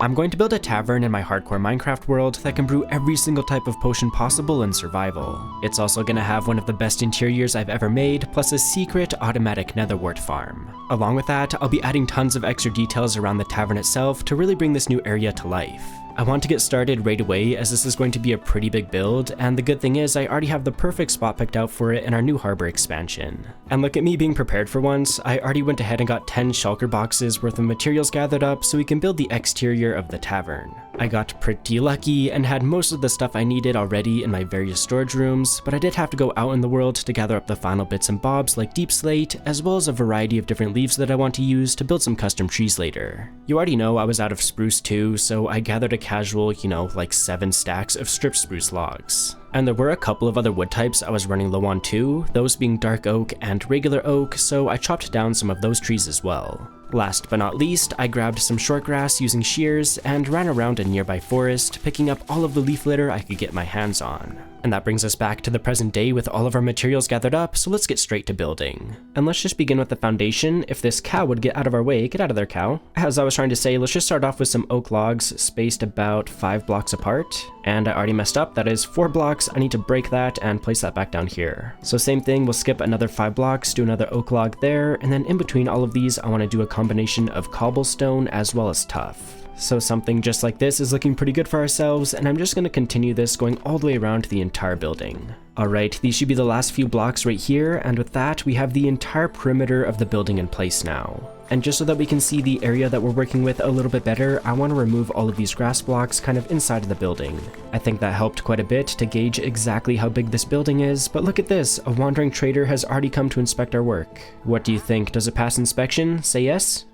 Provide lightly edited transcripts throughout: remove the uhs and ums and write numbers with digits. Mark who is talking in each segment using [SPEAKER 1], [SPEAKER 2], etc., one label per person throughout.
[SPEAKER 1] I'm going to build a tavern in my hardcore Minecraft world that can brew every single type of potion possible in survival. It's also going to have one of the best interiors I've ever made, plus a secret automatic nether wart farm. Along with that, I'll be adding tons of extra details around the tavern itself to really bring this new area to life. I want to get started right away as this is going to be a pretty big build, and the good thing is I already have the perfect spot picked out for it in our new harbor expansion. And look at me being prepared for once. I already went ahead and got 10 shulker boxes worth of materials gathered up so we can build the exterior of the tavern. I got pretty lucky and had most of the stuff I needed already in my various storage rooms, but I did have to go out in the world to gather up the final bits and bobs like deep slate, as well as a variety of different leaves that I want to use to build some custom trees later. You already know I was out of spruce too, so I gathered a casual, like 7 stacks of stripped spruce logs. And there were a couple of other wood types I was running low on too, those being dark oak and regular oak, so I chopped down some of those trees as well. Last but not least, I grabbed some short grass using shears and ran around a nearby forest, picking up all of the leaf litter I could get my hands on. And that brings us back to the present day with all of our materials gathered up, so let's get straight to building. And let's just begin with the foundation. If this cow would get out of our way, get out of there, cow. As I was trying to say, let's just start off with some oak logs spaced about 5 blocks apart. And I already messed up, that is 4 blocks. I need to break that and place that back down here. So same thing, we'll skip another 5 blocks, do another oak log there, and then in between all of these, I want to do a combination of cobblestone as well as tuff. So something just like this is looking pretty good for ourselves, and I'm just going to continue this going all the way around the entire building. Alright, these should be the last few blocks right here, and with that, we have the entire perimeter of the building in place now. And just so that we can see the area that we're working with a little bit better, I want to remove all of these grass blocks kind of inside of the building. I think that helped quite a bit to gauge exactly how big this building is, but look at this, a wandering trader has already come to inspect our work. What do you think? Does it pass inspection? Say yes?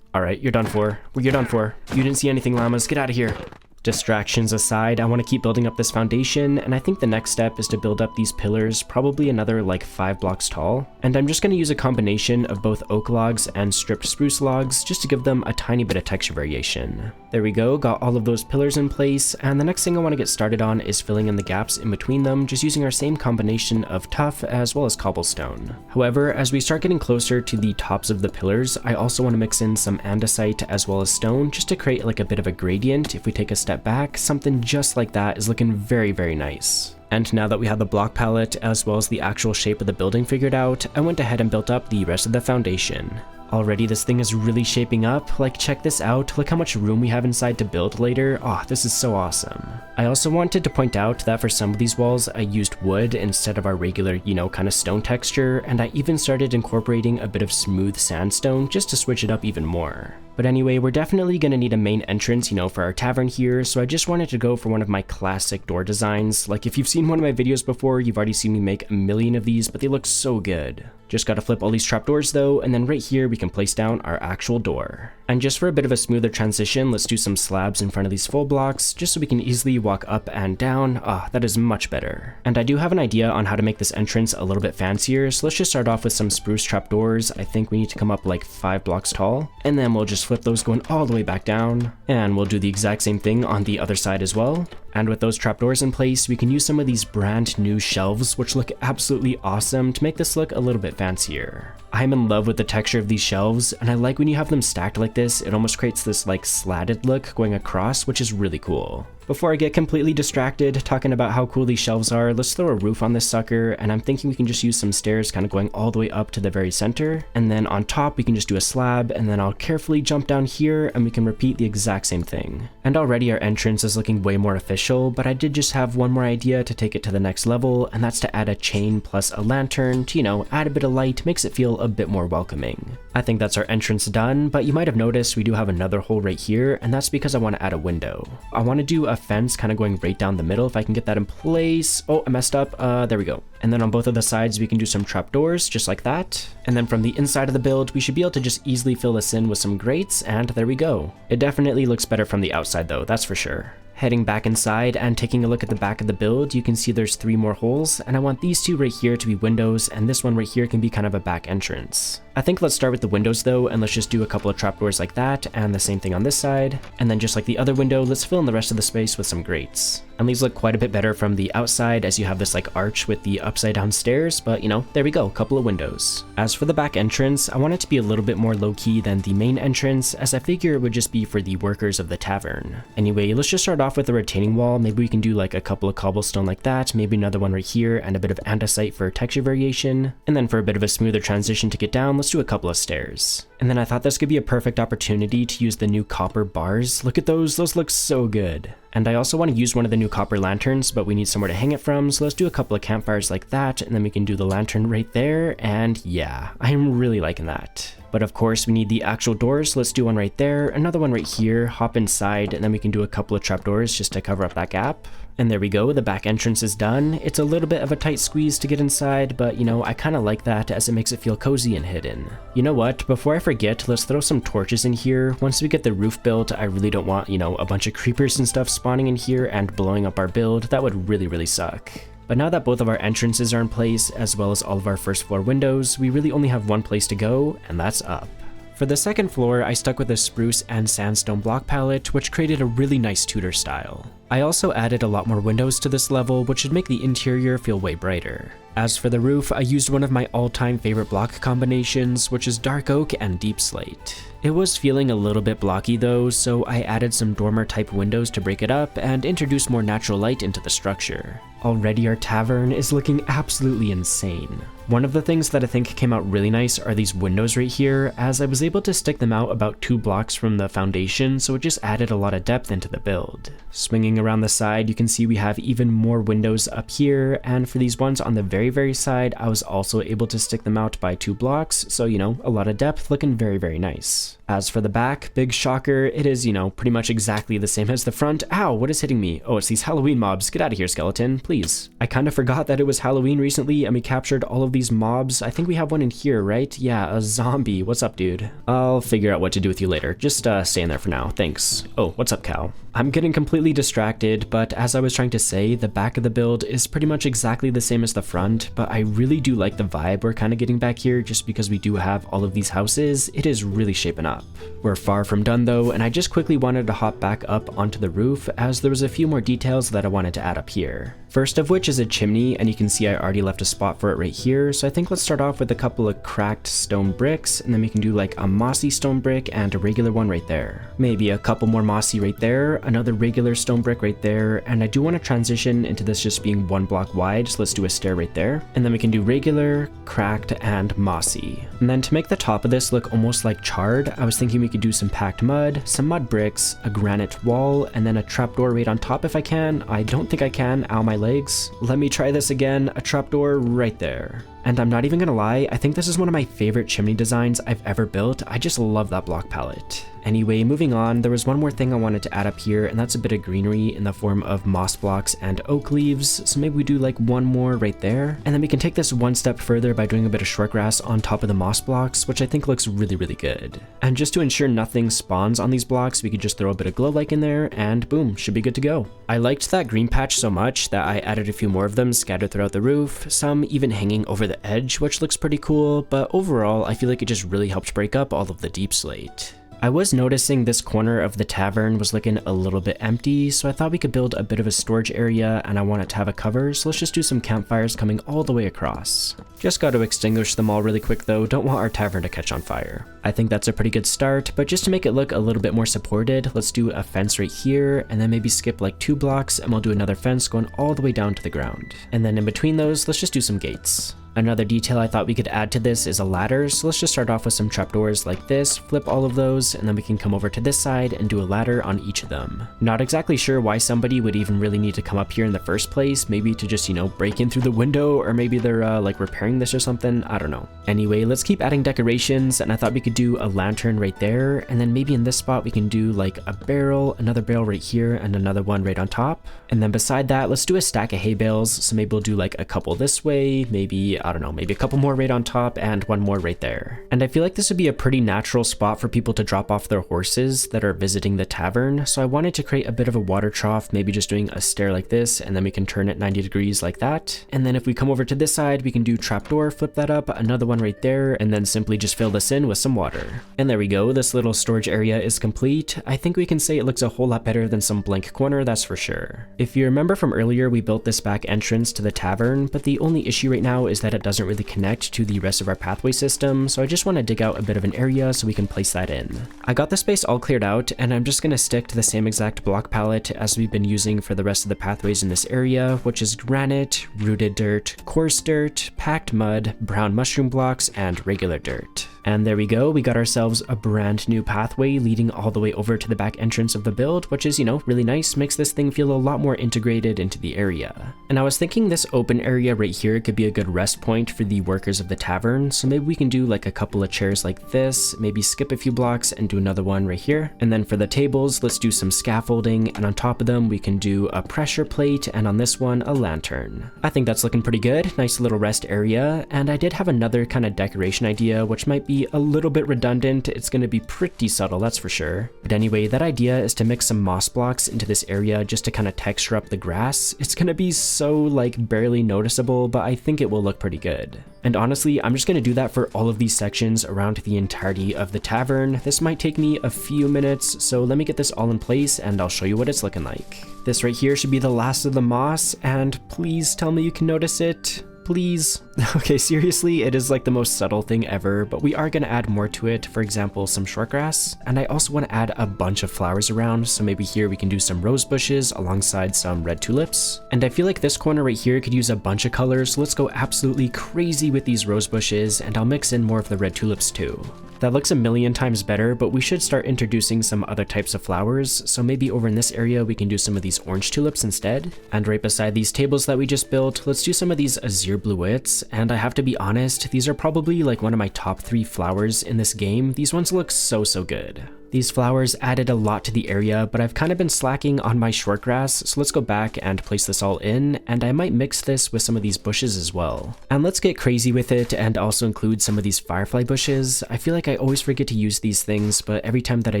[SPEAKER 1] Alright, you're done for. You're done for. You didn't see anything, llamas. Get out of here. Distractions aside, I want to keep building up this foundation, and I think the next step is to build up these pillars, probably another like 5 blocks tall. And I'm just going to use a combination of both oak logs and stripped spruce logs just to give them a tiny bit of texture variation. There we go, got all of those pillars in place, and the next thing I want to get started on is filling in the gaps in between them, just using our same combination of tuff as well as cobblestone. However, as we start getting closer to the tops of the pillars, I also want to mix in some andesite as well as stone just to create like a bit of a gradient. If we take a step back, something just like that is looking very, very nice. And now that we have the block palette as well as the actual shape of the building figured out, I went ahead and built up the rest of the foundation. Already this thing is really shaping up, like check this out, look how much room we have inside to build later. Oh, this is so awesome. I also wanted to point out that for some of these walls I used wood instead of our regular, kind of stone texture, and I even started incorporating a bit of smooth sandstone just to switch it up even more. But anyway, we're definitely going to need a main entrance, for our tavern here, so I just wanted to go for one of my classic door designs. Like if you've seen one of my videos before, you've already seen me make a million of these, but they look so good. Just gotta flip all these trapdoors though, and then right here we can place down our actual door. And just for a bit of a smoother transition, let's do some slabs in front of these full blocks, just so we can easily walk up and down. Ah, that is much better. And I do have an idea on how to make this entrance a little bit fancier, so let's just start off with some spruce trapdoors. I think we need to come up like 5 blocks tall, and then we'll just flip those going all the way back down. And we'll do the exact same thing on the other side as well. And with those trapdoors in place, we can use some of these brand new shelves, which look absolutely awesome to make this look a little bit fancier. I'm in love with the texture of these shelves, and I like when you have them stacked like this, it almost creates this like slatted look going across, which is really cool. Before I get completely distracted talking about how cool these shelves are, let's throw a roof on this sucker, and I'm thinking we can just use some stairs kind of going all the way up to the very center, and then on top we can just do a slab, and then I'll carefully jump down here and we can repeat the exact same thing. And already our entrance is looking way more official, but I did just have one more idea to take it to the next level, and that's to add a chain plus a lantern to, add a bit of light, makes it feel a bit more welcoming. I think that's our entrance done, but you might have noticed we do have another hole right here, and that's because I want to add a window. I want to do a fence kind of going right down the middle if I can get that in place. Oh, I messed up. There we go. And then on both of the sides we can do some trapdoors just like that. And then from the inside of the build we should be able to just easily fill this in with some grates, and there we go. It definitely looks better from the outside though, that's for sure. Heading back inside and taking a look at the back of the build, you can see there's 3 more holes, and I want these 2 right here to be windows, and this one right here can be kind of a back entrance. I think let's start with the windows though, and let's just do a couple of trapdoors like that, and the same thing on this side. And then just like the other window, let's fill in the rest of the space with some grates. And these look quite a bit better from the outside as you have this like arch with the upside down stairs, but you know, there we go, a couple of windows. As for the back entrance, I want it to be a little bit more low-key than the main entrance, as I figure it would just be for the workers of the tavern. Anyway, let's just start off with a retaining wall. Maybe we can do like a couple of cobblestone like that, maybe another one right here, and a bit of andesite for texture variation. And then for a bit of a smoother transition to get down, let's do a couple of stairs. And then I thought this could be a perfect opportunity to use the new copper bars. Look at those look so good. And I also want to use one of the new copper lanterns, but we need somewhere to hang it from, so let's do a couple of campfires like that, and then we can do the lantern right there, and yeah, I'm really liking that. But of course, we need the actual doors, so let's do one right there, another one right here, hop inside, and then we can do a couple of trapdoors just to cover up that gap. And there we go, the back entrance is done. It's a little bit of a tight squeeze to get inside, but you know, I kind of like that as it makes it feel cozy and hidden. You know what, before I forget, let's throw some torches in here. Once we get the roof built, I really don't want, you know, a bunch of creepers and stuff spawning in here and blowing up our build. That would really suck. But now that both of our entrances are in place, as well as all of our first floor windows, we really only have one place to go, and that's up. For the second floor, I stuck with a spruce and sandstone block palette, which created a really nice Tudor style. I also added a lot more windows to this level, which should make the interior feel way brighter. As for the roof, I used one of my all-time favorite block combinations, which is dark oak and deep slate. It was feeling a little bit blocky though, so I added some dormer type windows to break it up and introduce more natural light into the structure. Already our tavern is looking absolutely insane. One of the things that I think came out really nice are these windows right here, as I was able to stick them out about 2 blocks from the foundation, so it just added a lot of depth into the build. Swinging around the side, you can see we have even more windows up here, and for these ones on the very side, I was also able to stick them out by 2 blocks, so you know, a lot of depth, looking very nice. As for the back, big shocker, it is, you know, pretty much exactly the same as the front. Ow, what is hitting me? Oh, it's these Halloween mobs. Get out of here, skeleton, please. I kind of forgot that it was Halloween recently and we captured all of these mobs. I think we have one in here, right? Yeah, a zombie. What's up, dude? I'll figure out what to do with you later. Just stay in there for now. Thanks. Oh, what's up, cow? I'm getting completely distracted, but as I was trying to say, the back of the build is pretty much exactly the same as the front, but I really do like the vibe we're kind of getting back here just because we do have all of these houses. It is really shaping up. We're far from done though, and I just quickly wanted to hop back up onto the roof as there was a few more details that I wanted to add up here. First of which is a chimney, and you can see I already left a spot for it right here, so I think let's start off with a couple of cracked stone bricks, and then we can do like a mossy stone brick and a regular one right there. Maybe a couple more mossy right there, another regular stone brick right there, and I do want to transition into this just being 1 block wide, so let's do a stair right there. And then we can do regular, cracked, and mossy. And then to make the top of this look almost like charred, I was thinking we could do some packed mud, some mud bricks, a granite wall, and then a trapdoor right on top if I can. I don't think I can, ow my legs. Let me try this again, a trapdoor right there. And I'm not even gonna lie, I think this is one of my favorite chimney designs I've ever built. I just love that block palette. Anyway, moving on, there was one more thing I wanted to add up here, and that's a bit of greenery in the form of moss blocks and oak leaves, so maybe we do like one more right there, and then we can take this one step further by doing a bit of short grass on top of the moss blocks, which I think looks really good. And just to ensure nothing spawns on these blocks, we could just throw a bit of glow like in there, and boom, should be good to go. I liked that green patch so much that I added a few more of them scattered throughout the roof, some even hanging over the edge, which looks pretty cool, but overall, I feel like it just really helped break up all of the deep slate. I was noticing this corner of the tavern was looking a little bit empty, so I thought we could build a bit of a storage area, and I want it to have a cover, so let's just do some campfires coming all the way across. Just got to extinguish them all really quick though, don't want our tavern to catch on fire. I think that's a pretty good start, but just to make it look a little bit more supported, let's do a fence right here, and then maybe skip like 2 blocks, and we'll do another fence going all the way down to the ground. And then in between those, let's just do some gates. Another detail I thought we could add to this is a ladder, so let's just start off with some trapdoors like this, flip all of those, and then we can come over to this side and do a ladder on each of them. Not exactly sure why somebody would even really need to come up here in the first place, maybe to just, you know, break in through the window, or maybe they're like repairing this or something, I don't know. Anyway, let's keep adding decorations, and I thought we could do a lantern right there, and then maybe in this spot we can do like a barrel, another barrel right here, and another one right on top. And then beside that, let's do a stack of hay bales, so maybe we'll do like a couple this way, maybe I don't know, maybe a couple more right on top and one more right there. And I feel like this would be a pretty natural spot for people to drop off their horses that are visiting the tavern, so I wanted to create a bit of a water trough, maybe just doing a stair like this, and then we can turn it 90 degrees like that. And then if we come over to this side, we can do trapdoor, flip that up, another one right there, and then simply just fill this in with some water. And there we go, this little storage area is complete. I think we can say it looks a whole lot better than some blank corner, that's for sure. If you remember from earlier, we built this back entrance to the tavern, but the only issue right now is that it doesn't really connect to the rest of our pathway system, so I just want to dig out a bit of an area so we can place that in. I got the space all cleared out, and I'm just going to stick to the same exact block palette as we've been using for the rest of the pathways in this area, which is granite, rooted dirt, coarse dirt, packed mud, brown mushroom blocks, and regular dirt. And there we go, we got ourselves a brand new pathway leading all the way over to the back entrance of the build, which is, you know, really nice, makes this thing feel a lot more integrated into the area. And I was thinking this open area right here could be a good rest point for the workers of the tavern, so maybe we can do like a couple of chairs like this, maybe skip a few blocks and do another one right here. And then for the tables, let's do some scaffolding, and on top of them we can do a pressure plate, and on this one, a lantern. I think that's looking pretty good, nice little rest area, and I did have another kind of decoration idea, which might be a little bit redundant. It's going to be pretty subtle, that's for sure. But anyway, that idea is to mix some moss blocks into this area just to kind of texture up the grass. It's going to be so like barely noticeable, but I think it will look pretty good. And honestly, I'm just going to do that for all of these sections around the entirety of the tavern. This might take me a few minutes, so let me get this all in place and I'll show you what it's looking like. This right here should be the last of the moss, and please tell me you can notice it. Please. Okay, seriously, it is like the most subtle thing ever, but we are going to add more to it, for example, some shortgrass. And I also want to add a bunch of flowers around, so maybe here we can do some rose bushes alongside some red tulips. And I feel like this corner right here could use a bunch of colors, so let's go absolutely crazy with these rose bushes, and I'll mix in more of the red tulips too. That looks a million times better, but we should start introducing some other types of flowers, so maybe over in this area we can do some of these orange tulips instead. And right beside these tables that we just built, let's do some of these azure bluets, and I have to be honest, these are probably like one of my top 3 flowers in this game. These ones look so good. These flowers added a lot to the area, but I've kind of been slacking on my shortgrass, so let's go back and place this all in, and I might mix this with some of these bushes as well. And let's get crazy with it and also include some of these firefly bushes. I feel like I always forget to use these things, but every time that I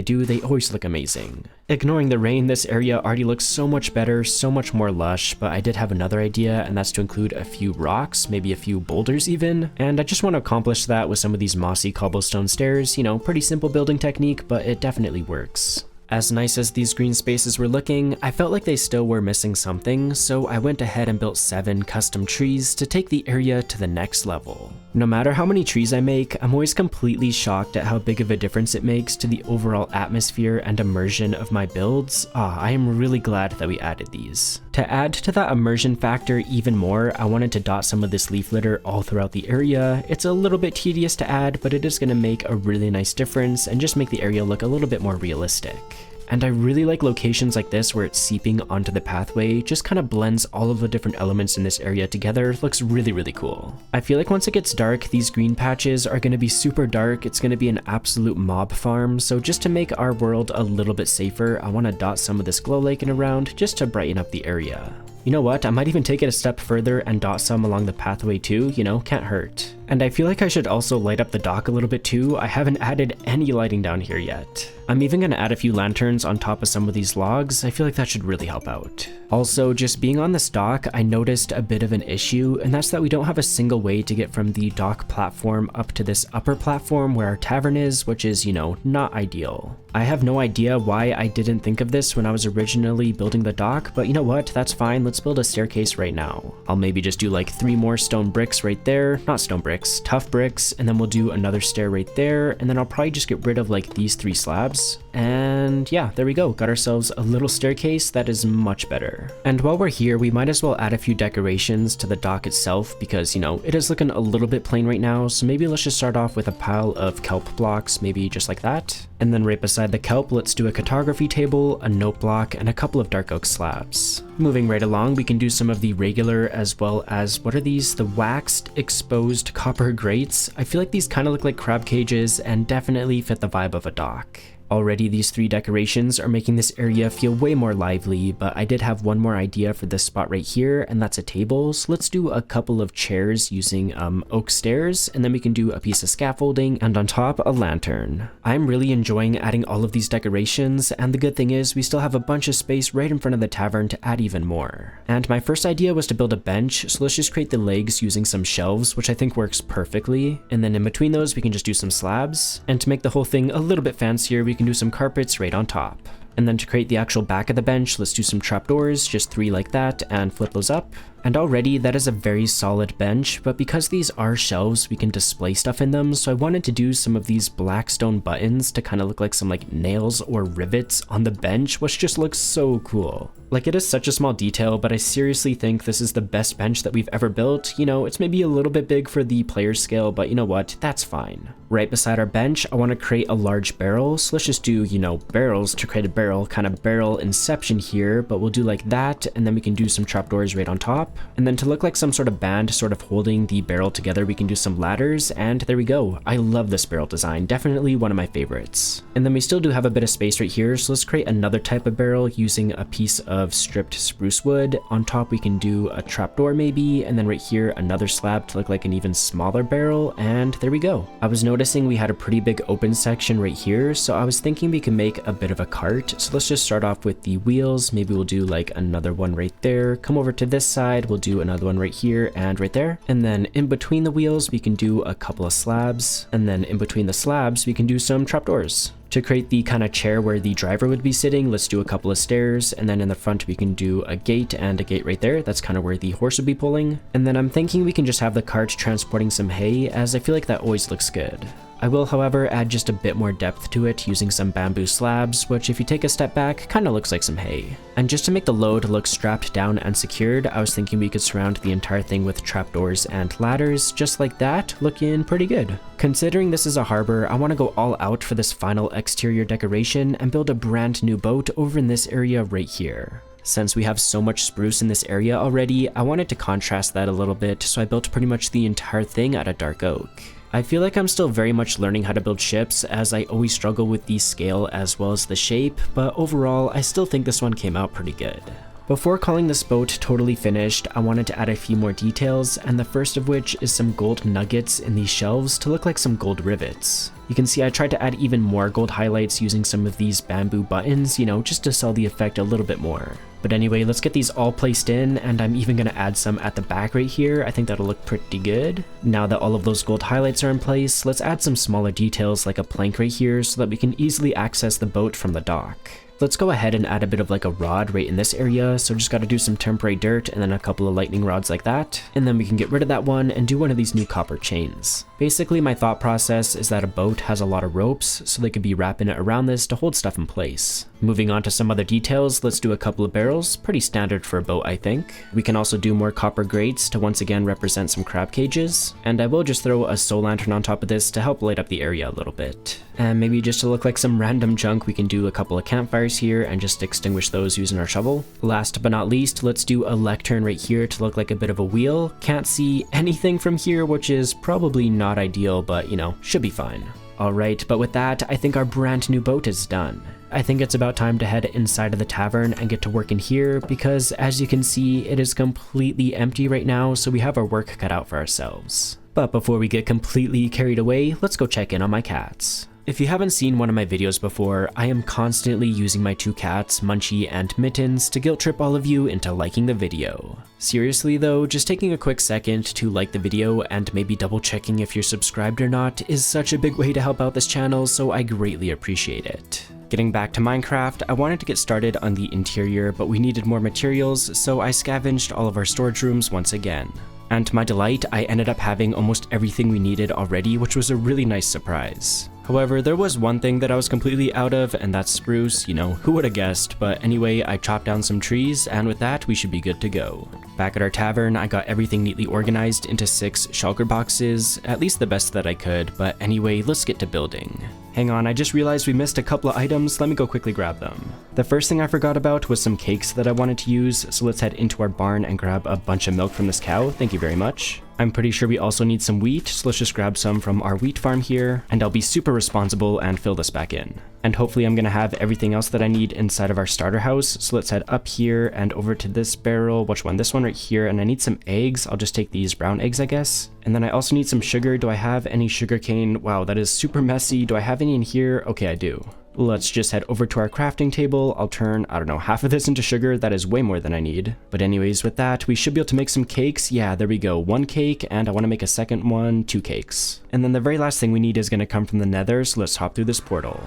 [SPEAKER 1] do, they always look amazing. Ignoring the rain, this area already looks so much better, so much more lush, but I did have another idea, and that's to include a few rocks, maybe a few boulders even, and I just want to accomplish that with some of these mossy cobblestone stairs. You know, pretty simple building technique, but it definitely works. As nice as these green spaces were looking, I felt like they still were missing something, so I went ahead and built 7 custom trees to take the area to the next level. No matter how many trees I make, I'm always completely shocked at how big of a difference it makes to the overall atmosphere and immersion of my builds. I am really glad that we added these. To add to that immersion factor even more, I wanted to dot some of this leaf litter all throughout the area. It's a little bit tedious to add, but it is going to make a really nice difference and just make the area look a little bit more realistic. And I really like locations like this where it's seeping onto the pathway, just kind of blends all of the different elements in this area together. It looks really cool. I feel like once it gets dark, these green patches are going to be super dark. It's going to be an absolute mob farm, so just to make our world a little bit safer, I want to dot some of this glow lichen around just to brighten up the area. You know what, I might even take it a step further and dot some along the pathway too, you know, can't hurt. And I feel like I should also light up the dock a little bit too. I haven't added any lighting down here yet. I'm even going to add a few lanterns on top of some of these logs. I feel like that should really help out. Also, just being on this dock, I noticed a bit of an issue, and that's that we don't have a single way to get from the dock platform up to this upper platform where our tavern is, which is, you know, not ideal. I have no idea why I didn't think of this when I was originally building the dock, but you know what, that's fine, let's build a staircase right now. I'll maybe just do like 3 more stone bricks right there, not stone bricks, tough bricks, and then we'll do another stair right there, and then I'll probably just get rid of like these 3 slabs. And yeah, there we go, got ourselves a little staircase that is much better. And while we're here, we might as well add a few decorations to the dock itself because, you know, it is looking a little bit plain right now, so maybe let's just start off with a pile of kelp blocks, maybe just like that. And then right beside the kelp, let's do a cartography table, a note block, and a couple of dark oak slabs. Moving right along, we can do some of the regular as well as, what are these? The waxed exposed copper grates. I feel like these kind of look like crab cages and definitely fit the vibe of a dock. Already these 3 decorations are making this area feel way more lively, but I did have one more idea for this spot right here, and that's a table. So let's do a couple of chairs using oak stairs, and then we can do a piece of scaffolding, and on top a lantern. I'm really enjoying adding all of these decorations, and the good thing is we still have a bunch of space right in front of the tavern to add even more. And my first idea was to build a bench, so let's just create the legs using some shelves, which I think works perfectly. And then in between those we can just do some slabs, and to make the whole thing a little bit fancier we can do some carpets right on top. And then to create the actual back of the bench, let's do some trapdoors, just 3 like that, and flip those up. And already that is a very solid bench, but because these are shelves, we can display stuff in them, so I wanted to do some of these black stone buttons to kind of look like some like nails or rivets on the bench, which just looks so cool. Like, it is such a small detail, but I seriously think this is the best bench that we've ever built. You know, it's maybe a little bit big for the player scale, but you know what, that's fine. Right beside our bench, I want to create a large barrel, so let's just do, you know, barrels to create a barrel, kind of barrel inception here, but we'll do like that, and then we can do some trapdoors right on top. And then to look like some sort of band sort of holding the barrel together, we can do some ladders, and there we go. I love this barrel design, definitely one of my favorites. And then we still do have a bit of space right here, so let's create another type of barrel using a piece of stripped spruce wood. On top we can do a trapdoor maybe, and then right here another slab to look like an even smaller barrel, and there we go. I was noticing we had a pretty big open section right here, so I was thinking we could make a bit of a cart. So let's just start off with the wheels. Maybe we'll do like another one right there. Come over to this side, we'll do another one right here and right there. And then in between the wheels we can do a couple of slabs, and then in between the slabs we can do some trapdoors. To create the kind of chair where the driver would be sitting, let's do a couple of stairs, and then in the front we can do a gate and a gate right there. That's kind of where the horse would be pulling. And then I'm thinking we can just have the cart transporting some hay, as I feel like that always looks good. I will, however, add just a bit more depth to it using some bamboo slabs, which if you take a step back, kind of looks like some hay. And just to make the load look strapped down and secured, I was thinking we could surround the entire thing with trapdoors and ladders, just like that, looking pretty good. Considering this is a harbor, I want to go all out for this final exterior decoration and build a brand new boat over in this area right here. Since we have so much spruce in this area already, I wanted to contrast that a little bit, so I built pretty much the entire thing out of dark oak. I feel like I'm still very much learning how to build ships, as I always struggle with the scale as well as the shape, but overall I still think this one came out pretty good. Before calling this boat totally finished, I wanted to add a few more details, and the first of which is some gold nuggets in these shelves to look like some gold rivets. You can see I tried to add even more gold highlights using some of these bamboo buttons, you know, just to sell the effect a little bit more. But anyway, let's get these all placed in, and I'm even going to add some at the back right here. I think that'll look pretty good. Now that all of those gold highlights are in place, let's add some smaller details like a plank right here so that we can easily access the boat from the dock. Let's go ahead and add a bit of like a rod right in this area, so just gotta do some temporary dirt and then a couple of lightning rods like that, and then we can get rid of that one and do one of these new copper chains. Basically, my thought process is that a boat has a lot of ropes, so they could be wrapping it around this to hold stuff in place. Moving on to some other details, let's do a couple of barrels, pretty standard for a boat I think. We can also do more copper grates to once again represent some crab cages, and I will just throw a soul lantern on top of this to help light up the area a little bit. And maybe just to look like some random junk, we can do a couple of campfires here and just extinguish those using our shovel. Last but not least, let's do a lectern right here to look like a bit of a wheel. Can't see anything from here, which is probably not ideal, but you know, should be fine. Alright, but with that, I think our brand new boat is done. I think it's about time to head inside of the tavern and get to work in here, because as you can see, it is completely empty right now, so we have our work cut out for ourselves. But before we get completely carried away, let's go check in on my cats. If you haven't seen one of my videos before, I am constantly using my 2 cats, Munchie and Mittens, to guilt trip all of you into liking the video. Seriously though, just taking a quick second to like the video and maybe double checking if you're subscribed or not is such a big way to help out this channel, so I greatly appreciate it. Getting back to Minecraft, I wanted to get started on the interior, but we needed more materials, so I scavenged all of our storage rooms once again. And to my delight, I ended up having almost everything we needed already, which was a really nice surprise. However, there was one thing that I was completely out of, and that's spruce. You know, who would have guessed? But anyway, I chopped down some trees, and with that, we should be good to go. Back at our tavern, I got everything neatly organized into 6 shulker boxes, at least the best that I could, but anyway, let's get to building. Hang on, I just realized we missed a couple of items. Let me go quickly grab them. The first thing I forgot about was some cakes that I wanted to use, so let's head into our barn and grab a bunch of milk from this cow. Thank you very much. I'm pretty sure we also need some wheat, so let's just grab some from our wheat farm here, and I'll be super responsible and fill this back in. And hopefully I'm gonna have everything else that I need inside of our starter house, so let's head up here and over to this barrel. Which one? This one right here, and I need some eggs. I'll just take these brown eggs, I guess. And then I also need some sugar. Do I have any sugar cane? Wow, that is super messy. Do I have any in here? Okay, I do. Let's just head over to our crafting table. I'll turn, I don't know, half of this into sugar. That is way more than I need. But anyways, with that, we should be able to make some cakes. Yeah, there we go. 1 cake, and I want to make a second one, 2 cakes. And then the very last thing we need is going to come from the Nether, so let's hop through this portal.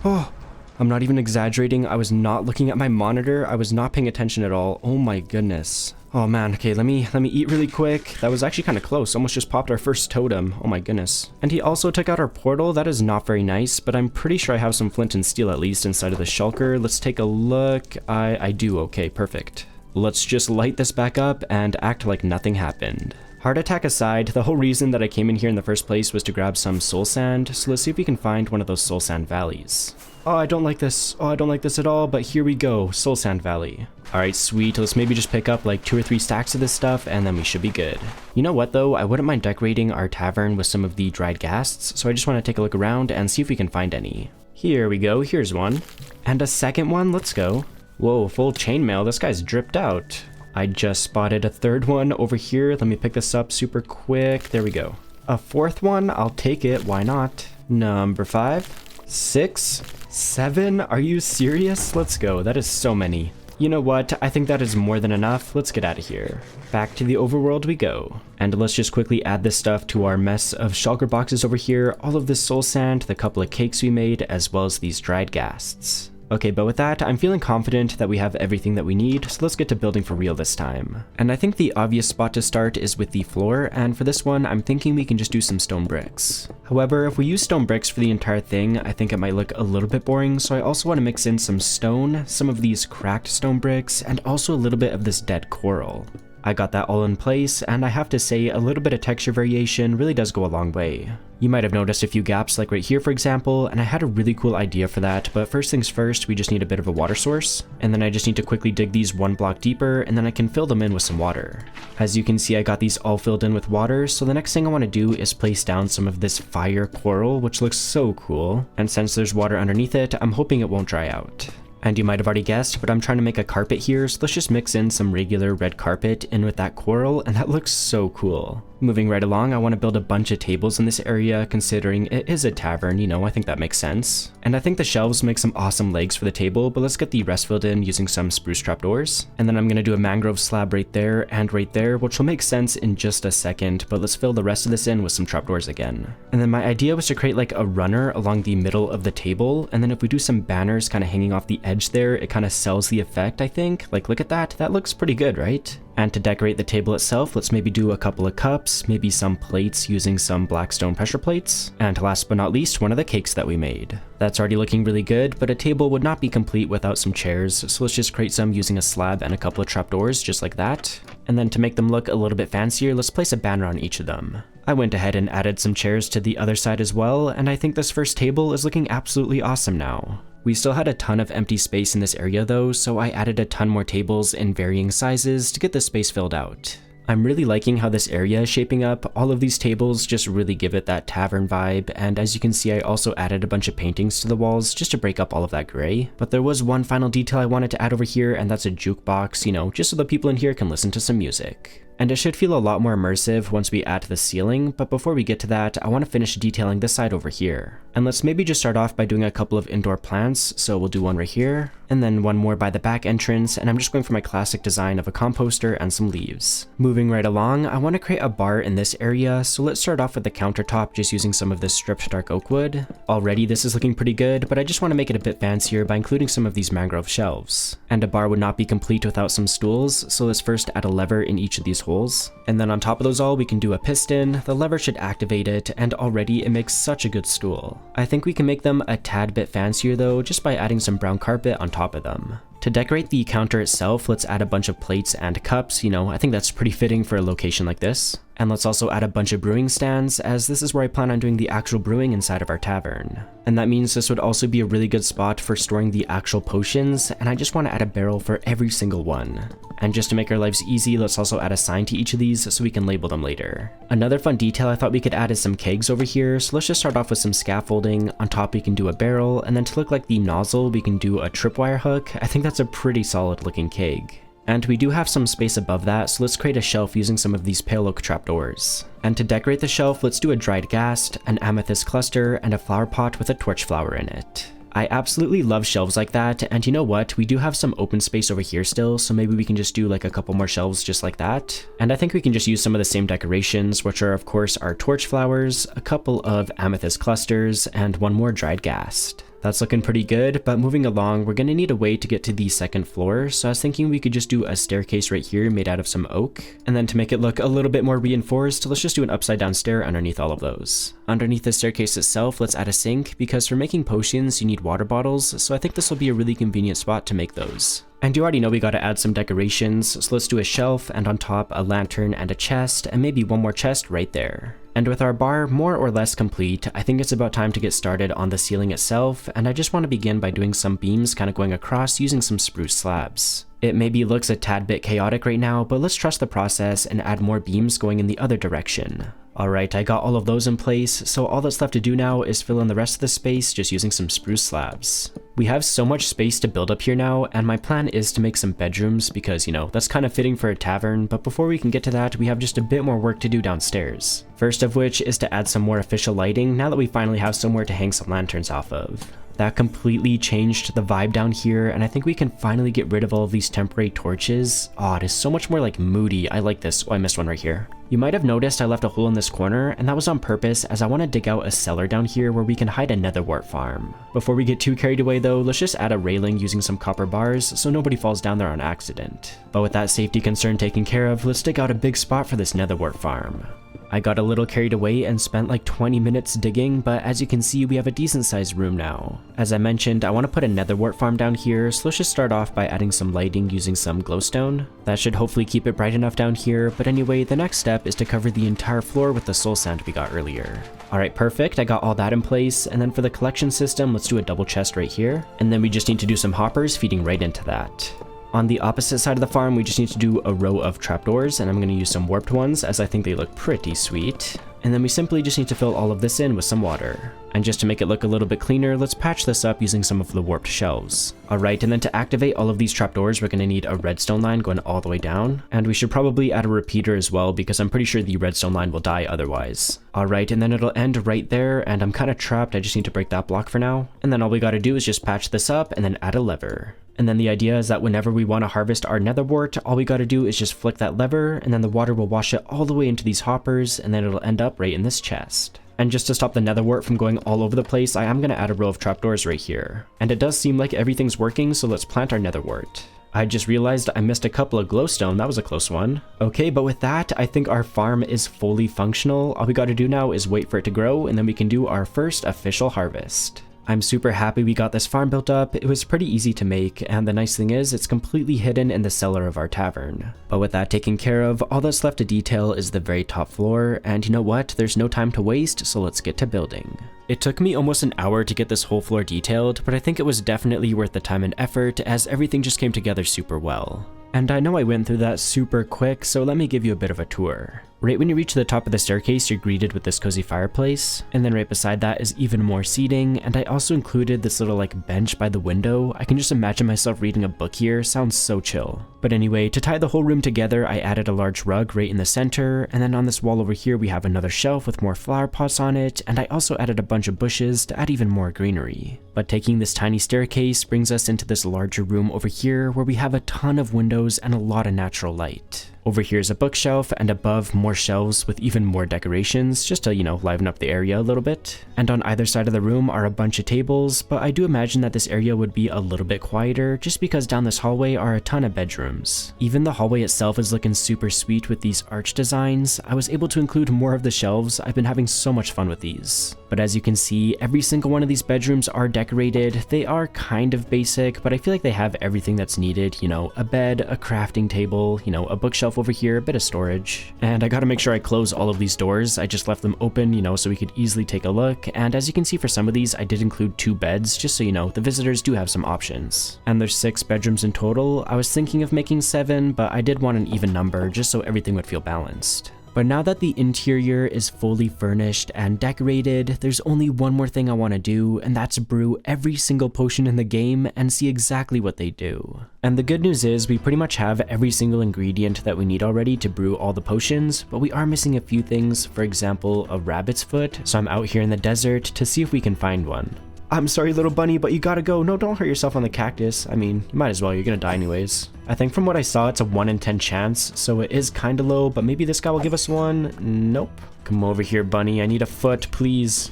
[SPEAKER 1] I'm not even exaggerating. I was not looking at my monitor. I was not paying attention at all. Oh my goodness. Oh man, okay, let me eat really quick. That was actually kind of close. Almost just popped our first totem. Oh my goodness. And he also took out our portal. That is not very nice, but I'm pretty sure I have some flint and steel at least inside of the shulker. Let's take a look. I do. Okay, perfect. Let's just light this back up and act like nothing happened. Heart attack aside, the whole reason that I came in here in the first place was to grab some soul sand, so let's see if we can find one of those soul sand valleys. Oh, I don't like this. Oh, I don't like this at all, but here we go. Soul Sand Valley. Alright, sweet. Let's maybe just pick up like 2 or 3 stacks of this stuff, and then we should be good. You know what, though? I wouldn't mind decorating our tavern with some of the dried ghasts, so I just want to take a look around and see if we can find any. Here we go. Here's one. And a second one. Let's go. Whoa, full chainmail. This guy's dripped out. I just spotted a third one over here. Let me pick this up super quick. There we go. A fourth one. I'll take it. Why not? Number 5, 6, 7? Are you serious? Let's go. That is so many. You know what? I think that is more than enough. Let's get out of here. Back to the overworld we go. And let's just quickly add this stuff to our mess of shulker boxes over here. All of this soul sand, the couple of cakes we made, as well as these dried ghasts. Okay, but with that, I'm feeling confident that we have everything that we need, so let's get to building for real this time. And I think the obvious spot to start is with the floor, and for this one, I'm thinking we can just do some stone bricks. However, if we use stone bricks for the entire thing, I think it might look a little bit boring, so I also want to mix in some stone, some of these cracked stone bricks, and also a little bit of this dead coral. I got that all in place, and I have to say a little bit of texture variation really does go a long way. You might have noticed a few gaps like right here for example, and I had a really cool idea for that, but first things first, we just need a bit of a water source, and then I just need to quickly dig these 1 block deeper, and then I can fill them in with some water. As you can see, I got these all filled in with water, so the next thing I want to do is place down some of this fire coral, which looks so cool, and since there's water underneath it, I'm hoping it won't dry out. And you might have already guessed, but I'm trying to make a carpet here, so let's just mix in some regular red carpet in with that coral, and that looks so cool. Moving right along, I want to build a bunch of tables in this area, considering it is a tavern, you know, I think that makes sense. And I think the shelves make some awesome legs for the table, but let's get the rest filled in using some spruce trapdoors. And then I'm going to do a mangrove slab right there and right there, which will make sense in just a second, but let's fill the rest of this in with some trapdoors again. And then my idea was to create like a runner along the middle of the table, and then if we do some banners kind of hanging off the edge there, it kind of sells the effect, I think. Like, look at that. That looks pretty good, right? And to decorate the table itself, let's maybe do a couple of cups, maybe some plates using some black stone pressure plates, and last but not least, one of the cakes that we made. That's already looking really good, but a table would not be complete without some chairs, so let's just create some using a slab and a couple of trapdoors, just like that. And then to make them look a little bit fancier, let's place a banner on each of them. I went ahead and added some chairs to the other side as well, and I think this first table is looking absolutely awesome now. We still had a ton of empty space in this area though, so I added a ton more tables in varying sizes to get the space filled out. I'm really liking how this area is shaping up. All of these tables just really give it that tavern vibe, and as you can see, I also added a bunch of paintings to the walls just to break up all of that gray. But there was one final detail I wanted to add over here, and that's a jukebox, you know, just so the people in here can listen to some music. And it should feel a lot more immersive once we add to the ceiling, but before we get to that, I want to finish detailing this side over here. And let's maybe just start off by doing a couple of indoor plants, so we'll do one right here, and then one more by the back entrance, and I'm just going for my classic design of a composter and some leaves. Moving right along, I want to create a bar in this area, so let's start off with the countertop just using some of this stripped dark oak wood. Already this is looking pretty good, but I just want to make it a bit fancier by including some of these mangrove shelves. And a bar would not be complete without some stools, so let's first add a lever in each of these holes. And then on top of those all, we can do a piston. The lever should activate it, and already it makes such a good stool. I think we can make them a tad bit fancier though, just by adding some brown carpet on top of them. To decorate the counter itself, let's add a bunch of plates and cups. You know, I think that's pretty fitting for a location like this. And let's also add a bunch of brewing stands, as this is where I plan on doing the actual brewing inside of our tavern. And that means this would also be a really good spot for storing the actual potions, and I just want to add a barrel for every single one. And just to make our lives easy, let's also add a sign to each of these so we can label them later. Another fun detail I thought we could add is some kegs over here, so let's just start off with some scaffolding. On top we can do a barrel, and then to look like the nozzle we can do a tripwire hook. I think that's a pretty solid looking keg. And we do have some space above that, so let's create a shelf using some of these pale oak trapdoors. And to decorate the shelf, let's do a dried ghast, an amethyst cluster, and a flower pot with a torch flower in it. I absolutely love shelves like that, and you know what, we do have some open space over here still, so maybe we can just do like a couple more shelves just like that. And I think we can just use some of the same decorations, which are of course our torch flowers, a couple of amethyst clusters, and one more dried ghast. That's looking pretty good, but moving along, we're gonna need a way to get to the second floor, so I was thinking we could just do a staircase right here made out of some oak. And then to make it look a little bit more reinforced, let's just do an upside down stair underneath all of those. Underneath the staircase itself, let's add a sink, because for making potions you need water bottles, so I think this will be a really convenient spot to make those. And you already know we gotta add some decorations, so let's do a shelf, and on top a lantern and a chest, and maybe one more chest right there. And with our bar more or less complete, I think it's about time to get started on the ceiling itself, and I just want to begin by doing some beams kind of going across using some spruce slabs. It maybe looks a tad bit chaotic right now, but let's trust the process and add more beams going in the other direction. Alright, I got all of those in place, so all that's left to do now is fill in the rest of the space just using some spruce slabs. We have so much space to build up here now, and my plan is to make some bedrooms because, you know, that's kind of fitting for a tavern, but before we can get to that, we have just a bit more work to do downstairs. First of which is to add some more official lighting now that we finally have somewhere to hang some lanterns off of. That completely changed the vibe down here, and I think we can finally get rid of all of these temporary torches. Oh, it is so much more like moody. I like this. Oh, I missed one right here. You might have noticed I left a hole in this corner, and that was on purpose as I want to dig out a cellar down here where we can hide a nether wart farm. Before we get too carried away though, let's just add a railing using some copper bars so nobody falls down there on accident. But with that safety concern taken care of, let's dig out a big spot for this nether wart farm. I got a little carried away and spent like 20 minutes digging, but as you can see, we have a decent sized room now. As I mentioned, I want to put a nether wart farm down here, so let's just start off by adding some lighting using some glowstone. That should hopefully keep it bright enough down here, but anyway, the next step is to cover the entire floor with the soul sand we got earlier. Alright, perfect, I got all that in place, and then for the collection system, let's do a double chest right here, and then we just need to do some hoppers feeding right into that. On the opposite side of the farm, we just need to do a row of trapdoors, and I'm going to use some warped ones as I think they look pretty sweet. And then we simply just need to fill all of this in with some water. And just to make it look a little bit cleaner, let's patch this up using some of the warped shelves. Alright, and then to activate all of these trapdoors, we're going to need a redstone line going all the way down. And we should probably add a repeater as well, because I'm pretty sure the redstone line will die otherwise. Alright, and then it'll end right there, and I'm kind of trapped, I just need to break that block for now. And then all we gotta do is just patch this up and then add a lever. And then the idea is that whenever we want to harvest our nether wart, all we gotta do is just flick that lever, and then the water will wash it all the way into these hoppers, and then it'll end up right in this chest. And just to stop the nether wart from going all over the place, I am gonna add a row of trapdoors right here. And it does seem like everything's working, so let's plant our nether wart. I just realized I missed a couple of glowstone, that was a close one. Okay, but with that, I think our farm is fully functional. All we gotta do now is wait for it to grow, and then we can do our first official harvest. I'm super happy we got this farm built up. It was pretty easy to make, and the nice thing is it's completely hidden in the cellar of our tavern. But with that taken care of, all that's left to detail is the very top floor, and you know what? There's no time to waste, so let's get to building. It took me almost an hour to get this whole floor detailed, but I think it was definitely worth the time and effort as everything just came together super well. And I know I went through that super quick, so let me give you a bit of a tour. Right when you reach the top of the staircase, you're greeted with this cozy fireplace, and then right beside that is even more seating, and I also included this little like bench by the window. I can just imagine myself reading a book here, sounds so chill. But anyway, to tie the whole room together, I added a large rug right in the center, and then on this wall over here we have another shelf with more flower pots on it, and I also added a bunch of bushes to add even more greenery. But taking this tiny staircase brings us into this larger room over here where we have a ton of windows and a lot of natural light. Over here is a bookshelf, and above more shelves with even more decorations, just to, liven up the area a little bit. And on either side of the room are a bunch of tables, but I do imagine that this area would be a little bit quieter, just because down this hallway are a ton of bedrooms. Even the hallway itself is looking super sweet with these arch designs. I was able to include more of the shelves. I've been having so much fun with these. But as you can see, every single one of these bedrooms are decorated. They are kind of basic, but I feel like they have everything that's needed, a bed, a crafting table, a bookshelf over here, a bit of storage. And I gotta make sure I close all of these doors. I just left them open, so we could easily take a look. And as you can see, for some of these, I did include 2 beds, just so the visitors do have some options. And there's 6 bedrooms in total. I was thinking of making 7, but I did want an even number, just so everything would feel balanced. But now that the interior is fully furnished and decorated, there's only one more thing I want to do, and that's brew every single potion in the game and see exactly what they do. And the good news is we pretty much have every single ingredient that we need already to brew all the potions, but we are missing a few things, for example, a rabbit's foot, so I'm out here in the desert to see if we can find one. I'm sorry, little bunny, but you gotta go. No, don't hurt yourself on the cactus. I mean, you might as well, you're gonna die anyways. I think from what I saw, it's a 1 in 10 chance, so it is kinda low, but maybe this guy will give us one. Nope. Come over here, bunny. I need a foot, please.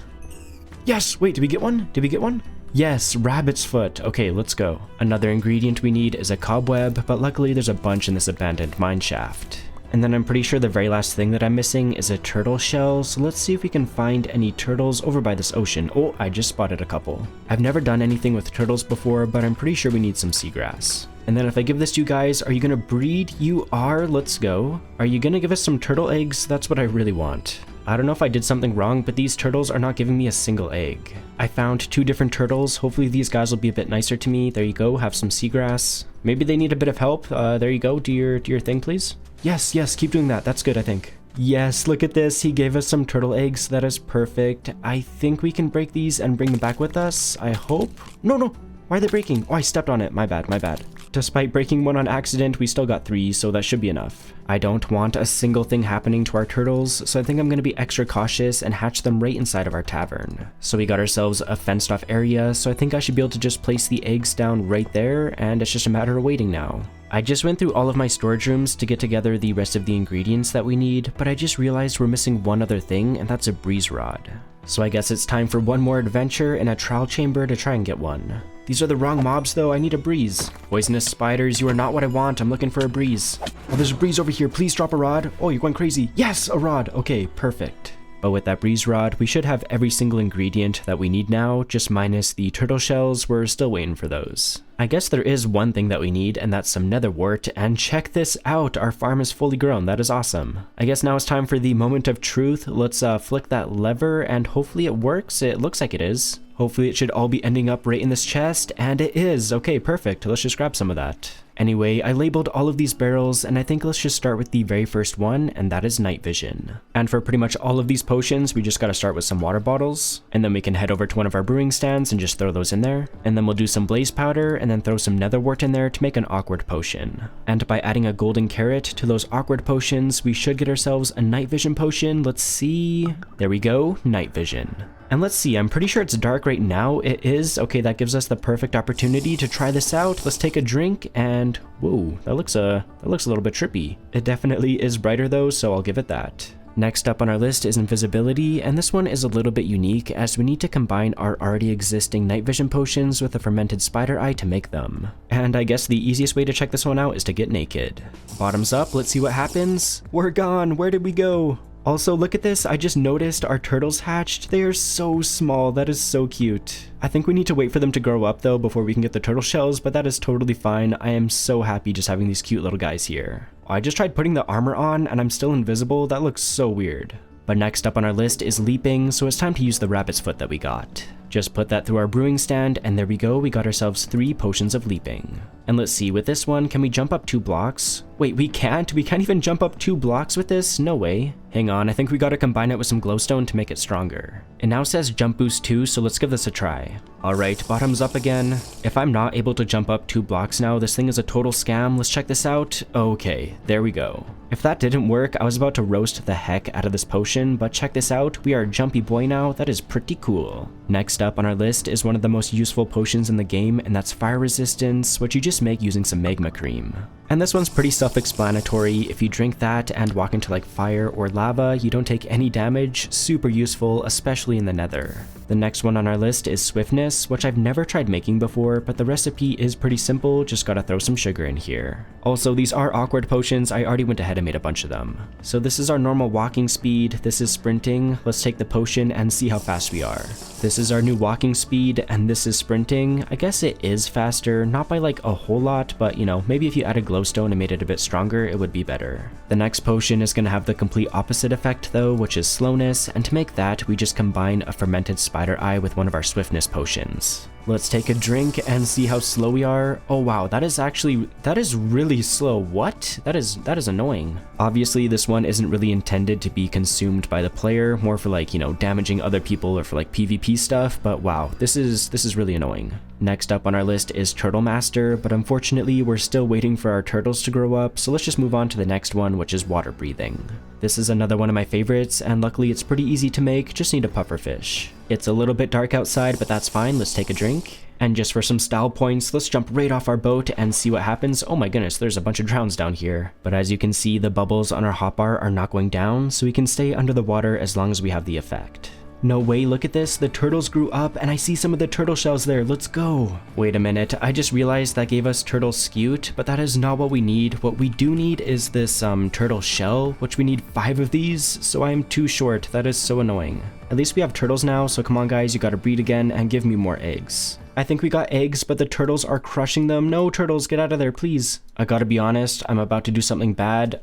[SPEAKER 1] Yes! Wait, did we get one? Did we get one? Yes, rabbit's foot. Okay, let's go. Another ingredient we need is a cobweb, but luckily there's a bunch in this abandoned mine shaft. And then I'm pretty sure the very last thing that I'm missing is a turtle shell, so let's see if we can find any turtles over by this ocean. Oh, I just spotted a couple. I've never done anything with turtles before, but I'm pretty sure we need some seagrass. And then if I give this to you guys, are you gonna breed? You are, let's go. Are you gonna give us some turtle eggs? That's what I really want. I don't know if I did something wrong, but these turtles are not giving me a single egg. I found 2 different turtles. Hopefully these guys will be a bit nicer to me. There you go, have some seagrass. Maybe they need a bit of help. There you go, do your thing, please. Yes, keep doing that. That's good, I think. Yes, look at this. He gave us some turtle eggs. That is perfect. I think we can break these and bring them back with us. I hope. No. Why are they breaking? Oh, I stepped on it. My bad. Despite breaking one on accident, we still got 3, so that should be enough. I don't want a single thing happening to our turtles, so I think I'm going to be extra cautious and hatch them right inside of our tavern. So we got ourselves a fenced off area, so I think I should be able to just place the eggs down right there, and it's just a matter of waiting now. I just went through all of my storage rooms to get together the rest of the ingredients that we need, but I just realized we're missing one other thing, and that's a breeze rod. So I guess it's time for one more adventure in a trial chamber to try and get one. These are the wrong mobs though, I need a breeze. Poisonous spiders, you are not what I want, I'm looking for a breeze. Oh, there's a breeze over here, please drop a rod. Oh, you're going crazy. Yes, a rod, okay, perfect. But with that breeze rod, we should have every single ingredient that we need now, just minus the turtle shells. We're still waiting for those. I guess there is one thing that we need, and that's some nether wart, and check this out, our farm is fully grown. That is awesome. I guess now it's time for the moment of truth. Let's flick that lever, and hopefully it works. It looks like it is. Hopefully it should all be ending up right in this chest, and it is. Okay, perfect. Let's just grab some of that. Anyway, I labeled all of these barrels, and I think let's just start with the very first one, and that is night vision. And for pretty much all of these potions, we just gotta start with some water bottles, and then we can head over to one of our brewing stands and just throw those in there. And then we'll do some blaze powder, and then throw some nether wart in there to make an awkward potion. And by adding a golden carrot to those awkward potions, we should get ourselves a night vision potion. Let's see. There we go, night vision. And let's see, I'm pretty sure it's dark right now. It is. Okay, that gives us the perfect opportunity to try this out. Let's take a drink and whoa, that looks a little bit trippy. It definitely is brighter though, so I'll give it that. Next up on our list is invisibility, and this one is a little bit unique as we need to combine our already existing night vision potions with a fermented spider eye to make them. And I guess the easiest way to check this one out is to get naked. Bottoms up, let's see what happens. We're gone, where did we go? Also, look at this, I just noticed our turtles hatched. They are so small, that is so cute. I think we need to wait for them to grow up though before we can get the turtle shells, but that is totally fine. I am so happy just having these cute little guys here. I just tried putting the armor on and I'm still invisible, that looks so weird. But next up on our list is leaping, so it's time to use the rabbit's foot that we got. Just put that through our brewing stand, and there we go, we got ourselves 3 potions of leaping. And let's see, with this one, can we jump up 2 blocks? Wait, we can't? We can't even jump up 2 blocks with this? No way. Hang on, I think we gotta combine it with some glowstone to make it stronger. It now says jump boost 2, so let's give this a try. Alright, bottoms up again. If I'm not able to jump up 2 blocks now, this thing is a total scam. Let's check this out. Okay, there we go. If that didn't work, I was about to roast the heck out of this potion, but check this out, we are a jumpy boy now. That is pretty cool. Next up on our list is one of the most useful potions in the game, and that's fire resistance, which you just make using some magma cream. And this one's pretty self-explanatory. If you drink that and walk into like fire or lava, you don't take any damage. Super useful, especially in the Nether. The next one on our list is Swiftness, which I've never tried making before, but the recipe is pretty simple, just gotta throw some sugar in here. Also, these are awkward potions, I already went ahead and made a bunch of them. So this is our normal walking speed, this is sprinting, let's take the potion and see how fast we are. This is our new walking speed, and this is sprinting. I guess it is faster, not by like a whole lot, but you know, maybe if you added glowstone and made it a bit stronger, it would be better. The next potion is gonna have the complete opposite effect though, which is slowness, and to make that, we just combine a fermented spider eye with one of our swiftness potions. Let's take a drink and see how slow we are. Oh wow, that is really slow. What? That is annoying. Obviously, this one isn't really intended to be consumed by the player, more for like, you know, damaging other people or for like PvP stuff, but wow, this is really annoying. Next up on our list is Turtle Master, but unfortunately we're still waiting for our turtles to grow up, so let's just move on to the next one, which is water breathing. This is another one of my favorites, and luckily it's pretty easy to make, just need a pufferfish. It's a little bit dark outside, but that's fine, let's take a drink. And just for some style points, let's jump right off our boat and see what happens. Oh my goodness, there's a bunch of drowns down here. But as you can see, the bubbles on our hotbar are not going down, so we can stay under the water as long as we have the effect. No way, look at this, the turtles grew up and I see some of the turtle shells there, let's go. Wait a minute, I just realized that gave us turtle scute, but that is not what we need. What we do need is this turtle shell, which we need 5 of these, so I am too short, that is so annoying. At least we have turtles now, so come on guys, you gotta breed again and give me more eggs. I think we got eggs, but the turtles are crushing them. No, turtles, get out of there, please. I gotta be honest, I'm about to do something bad.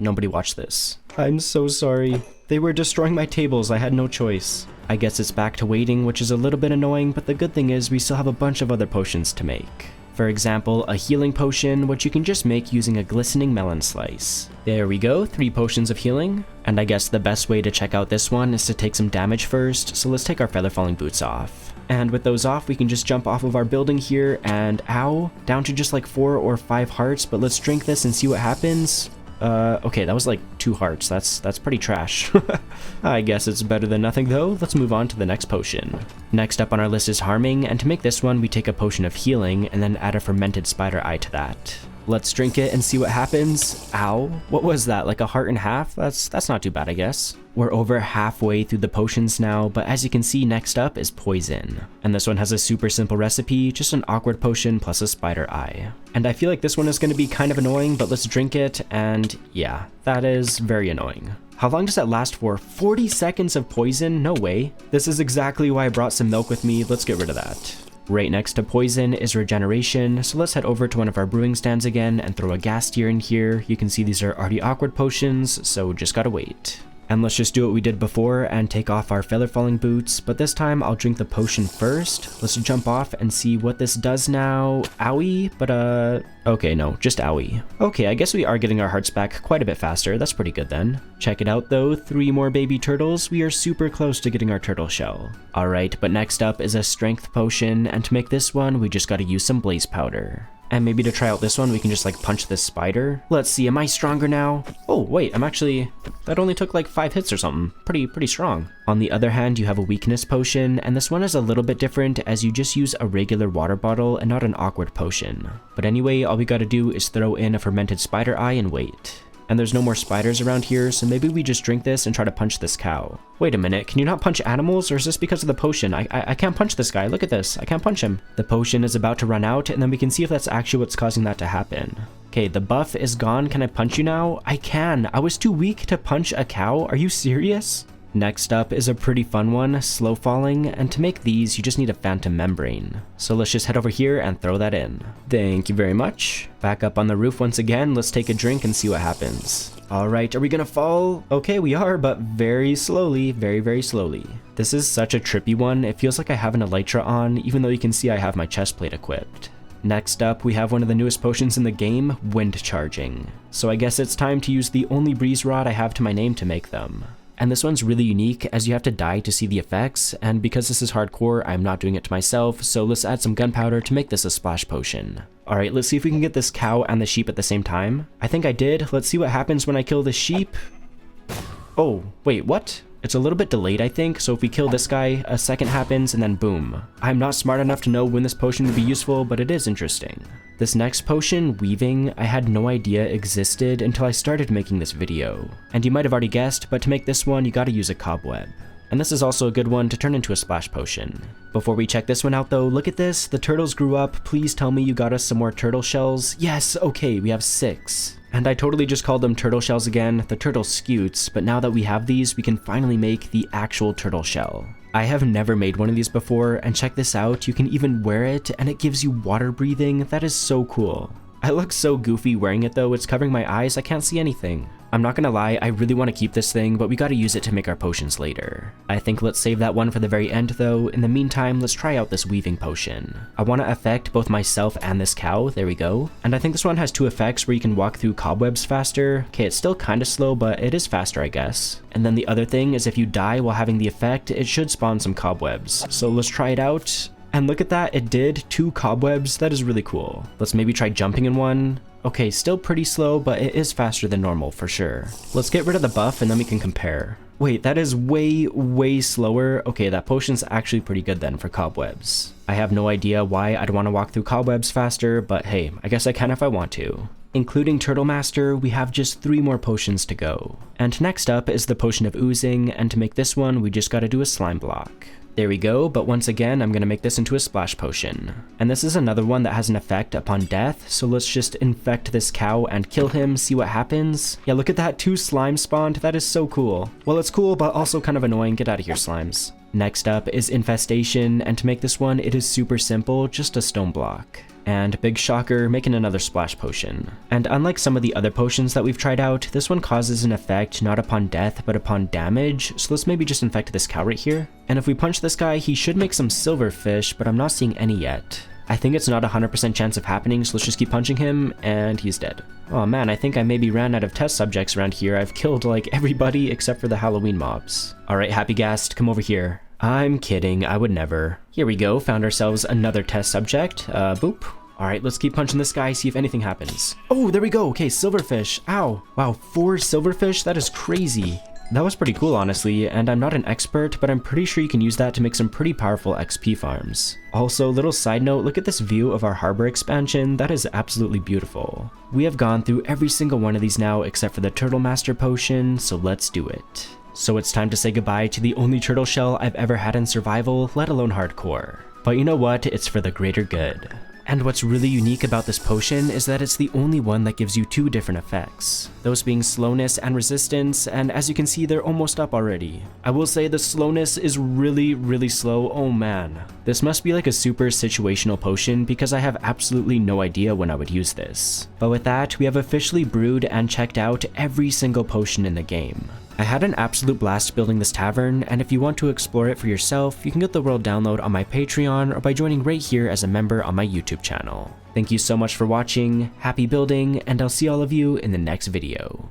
[SPEAKER 1] Nobody watch this. I'm so sorry. They were destroying my tables, I had no choice. I guess it's back to waiting, which is a little bit annoying, but the good thing is we still have a bunch of other potions to make. For example, a healing potion, which you can just make using a glistening melon slice. There we go, 3 potions of healing. And I guess the best way to check out this one is to take some damage first, so let's take our feather falling boots off. And with those off, we can just jump off of our building here and ow, down to just like 4 or 5 hearts, but let's drink this and see what happens. Okay, that was like 2 hearts, that's pretty trash. I guess it's better than nothing though. Let's move on to the next potion. Next up on our list is harming, and to make this one, we take a potion of healing and then add a fermented spider eye to that. Let's drink it and see what happens. Ow, what was that, like a heart and a half? That's not too bad, I guess. We're over halfway through the potions now, but as you can see, next up is poison. And this one has a super simple recipe, just an awkward potion plus a spider eye. And I feel like this one is going to be kind of annoying, but let's drink it, and yeah, that is very annoying. How long does that last for? 40 seconds of poison? No way. This is exactly why I brought some milk with me, let's get rid of that. Right next to poison is regeneration, so let's head over to one of our brewing stands again and throw a gas tier in here. You can see these are already awkward potions, so just gotta wait. And let's just do what we did before and take off our feather falling boots, but this time I'll drink the potion first. Let's jump off and see what this does now. Owie, but okay, no, just owie. Okay, I guess we are getting our hearts back quite a bit faster, that's pretty good then. Check it out though, 3 more baby turtles, we are super close to getting our turtle shell. Alright, but next up is a strength potion, and to make this one, we just gotta use some blaze powder. And maybe to try out this one, we can just like punch this spider. Let's see, am I stronger now? Oh wait, that only took like 5 hits or something. Pretty strong. On the other hand, you have a weakness potion, and this one is a little bit different as you just use a regular water bottle and not an awkward potion. But anyway, all we gotta do is throw in a fermented spider eye and wait. And there's no more spiders around here, so maybe we just drink this and try to punch this cow. Wait a minute, can you not punch animals, or is this because of the potion? I can't punch this guy, look at this, I can't punch him. The potion is about to run out, and then we can see if that's actually what's causing that to happen. Okay, the buff is gone, can I punch you now? I can, I was too weak to punch a cow, are you serious? Next up is a pretty fun one, slow falling, and to make these, you just need a phantom membrane. So let's just head over here and throw that in. Thank you very much. Back up on the roof once again, let's take a drink and see what happens. Alright, are we gonna fall? Okay, we are, but very slowly, very slowly. This is such a trippy one, it feels like I have an elytra on, even though you can see I have my chest plate equipped. Next up, we have one of the newest potions in the game, wind charging. So I guess it's time to use the only breeze rod I have to my name to make them. And this one's really unique as you have to die to see the effects, and because this is hardcore, I'm not doing it to myself, so let's add some gunpowder to make this a splash potion. Alright, let's see if we can get this cow and the sheep at the same time. I think I did. Let's see what happens when I kill the sheep. Oh, wait, what? It's a little bit delayed, I think, so if we kill this guy, a second happens and then boom. I'm not smart enough to know when this potion would be useful, but it is interesting. This next potion, weaving, I had no idea existed until I started making this video. And you might have already guessed, but to make this one, you gotta use a cobweb. And this is also a good one to turn into a splash potion. Before we check this one out though, look at this, the turtles grew up. Please tell me you got us some more turtle shells. Yes, okay, we have 6. And I totally just called them turtle shells again, the turtle scutes, but now that we have these, we can finally make the actual turtle shell. I have never made one of these before, and check this out, you can even wear it, and it gives you water breathing. That is so cool. I look so goofy wearing it though, it's covering my eyes, I can't see anything. I'm not gonna lie, I really want to keep this thing, but we gotta use it to make our potions later. I think let's save that one for the very end though. In the meantime, let's try out this weaving potion. I want to affect both myself and this cow, there we go. And I think this one has 2 effects where you can walk through cobwebs faster. Okay, it's still kind of slow, but it is faster, I guess. And then the other thing is if you die while having the effect, it should spawn some cobwebs. So let's try it out. And look at that, it did 2 cobwebs, that is really cool. Let's maybe try jumping in one. Okay, still pretty slow, but it is faster than normal for sure. Let's get rid of the buff and then we can compare. Wait, that is way slower. Okay, that potion's actually pretty good then for cobwebs. I have no idea why I'd want to walk through cobwebs faster, but hey, I guess I can if I want to. Including Turtle Master, we have just 3 more potions to go. And next up is the potion of oozing, and to make this one, we just gotta do a slime block. There we go, but once again, I'm gonna make this into a splash potion. And this is another one that has an effect upon death, so let's just infect this cow and kill him, see what happens. Yeah, look at that, 2 slimes spawned, that is so cool. Well, it's cool, but also kind of annoying, get out of here, slimes. Next up is infestation, and to make this one, it is super simple, just a stone block. And big shocker, making another splash potion. And unlike some of the other potions that we've tried out, this one causes an effect not upon death, but upon damage, so let's maybe just infect this cow right here. And if we punch this guy, he should make some silverfish, but I'm not seeing any yet. I think it's not a 100% chance of happening, so let's just keep punching him, and he's dead. Oh man, I think I maybe ran out of test subjects around here. I've killed like everybody except for the Halloween mobs. Alright, Happy Ghast, come over here. I'm kidding, I would never. Here we go, found ourselves another test subject. Boop. Alright, let's keep punching this guy, see if anything happens. Oh, there we go, okay, silverfish. Ow. Wow, 4 silverfish? That is crazy. That was pretty cool, honestly, and I'm not an expert, but I'm pretty sure you can use that to make some pretty powerful XP farms. Also, little side note, look at this view of our harbor expansion, that is absolutely beautiful. We have gone through every single one of these now except for the Turtle Master potion, so let's do it. So it's time to say goodbye to the only turtle shell I've ever had in survival, let alone hardcore. But you know what, it's for the greater good. And what's really unique about this potion is that it's the only one that gives you 2 different effects, those being slowness and resistance, and as you can see, they're almost up already. I will say the slowness is really slow, oh man. This must be like a super situational potion because I have absolutely no idea when I would use this. But with that, we have officially brewed and checked out every single potion in the game. I had an absolute blast building this tavern, and if you want to explore it for yourself, you can get the world download on my Patreon or by joining right here as a member on my YouTube channel. Thank you so much for watching, happy building, and I'll see all of you in the next video.